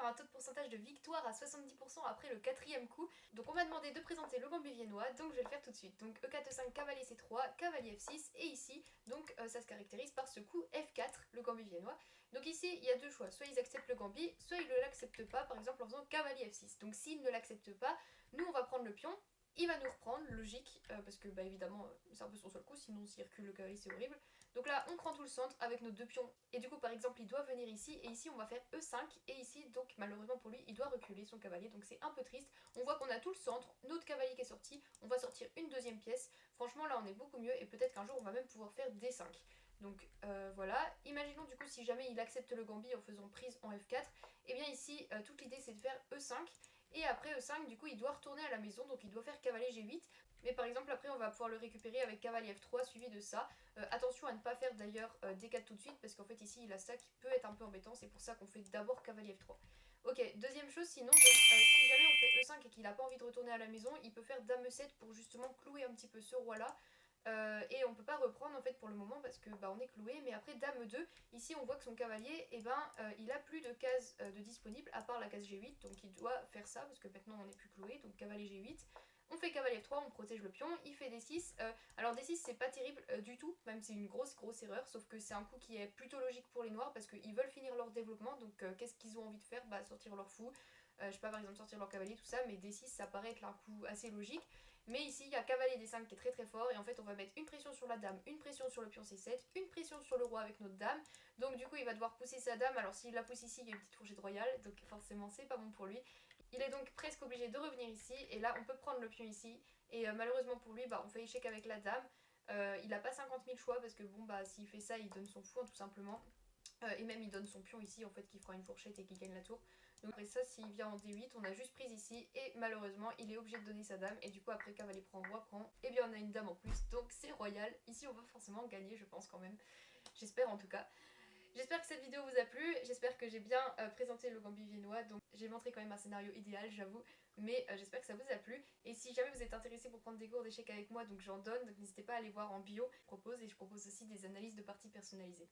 un taux de pourcentage de victoire à 70% après le 4e coup. Donc on m'a demandé de présenter le gambit viennois, donc je vais le faire tout de suite. Donc E4 E5, cavalier C3, cavalier F6, et ici, donc ça se caractérise par ce coup F4, le gambit viennois. Donc ici, il y a deux choix, soit ils acceptent le gambit, soit ils ne l'acceptent pas, par exemple en faisant cavalier F6. Donc s'ils ne l'acceptent pas, nous on va prendre le pion, il va nous reprendre, logique, parce que bah évidemment c'est un peu son seul coup, sinon s'il recule le cavalier c'est horrible. Donc là on prend tout le centre avec nos deux pions, et du coup par exemple il doit venir ici, et ici on va faire E5, et ici donc malheureusement pour lui il doit reculer son cavalier, donc c'est un peu triste. On voit qu'on a tout le centre, notre cavalier qui est sorti, on va sortir une deuxième pièce, franchement là on est beaucoup mieux, et peut-être qu'un jour on va même pouvoir faire D5. Donc voilà, imaginons du coup si jamais il accepte le gambit en faisant prise en F4, et bien ici toute l'idée c'est de faire E5, et après E5 du coup il doit retourner à la maison, donc il doit faire cavalier G8, mais par exemple après on va pouvoir le récupérer avec cavalier F3 suivi de ça. Attention à ne pas faire d'ailleurs D4 tout de suite, parce qu'en fait ici il a ça qui peut être un peu embêtant, c'est pour ça qu'on fait d'abord cavalier F3. Ok, deuxième chose, sinon, donc, si jamais on fait E5 et qu'il n'a pas envie de retourner à la maison, il peut faire Dame E7 pour justement clouer un petit peu ce roi là. Et on peut pas reprendre en fait pour le moment parce que bah, on est cloué, mais après Dame 2, ici on voit que son cavalier, il a plus de cases de disponibles à part la case G8, donc il doit faire ça parce que maintenant on n'est plus cloué, donc cavalier G8. On fait cavalier F3, on protège le pion, il fait D6. Alors D6 c'est pas terrible du tout, même c'est une grosse erreur, sauf que c'est un coup qui est plutôt logique pour les noirs parce qu'ils veulent finir leur développement, donc qu'est-ce qu'ils ont envie de faire? Bah sortir leur fou, je sais pas par exemple sortir leur cavalier, tout ça, mais D6 ça paraît être un coup assez logique. Mais ici il y a cavalier D5 qui est très fort, et en fait on va mettre une pression sur la dame, une pression sur le pion C7, une pression sur le roi avec notre dame. Donc du coup il va devoir pousser sa dame, alors s'il la pousse ici il y a une petite fourchette royale, donc forcément c'est pas bon pour lui. Il est donc presque obligé de revenir ici, et là on peut prendre le pion ici, et malheureusement pour lui bah, on fait échec avec la dame. Il a pas 50 000 choix parce que bon bah s'il fait ça il donne son fou hein, tout simplement. Et même il donne son pion ici en fait qui fera une fourchette et qui gagne la tour. Donc après ça s'il vient en D8 on a juste prise ici, et malheureusement il est obligé de donner sa dame, et du coup après cavalier prend, roi prend, et bien on a une dame en plus, donc c'est royal. Ici on va forcément gagner je pense quand même, j'espère en tout cas. J'espère que cette vidéo vous a plu, j'espère que j'ai bien présenté le gambit viennois, donc j'ai montré quand même un scénario idéal j'avoue, mais j'espère que ça vous a plu. Et si jamais vous êtes intéressé pour prendre des cours d'échecs avec moi, donc j'en donne, donc n'hésitez pas à aller voir en bio, je propose, et je propose aussi des analyses de parties personnalisées.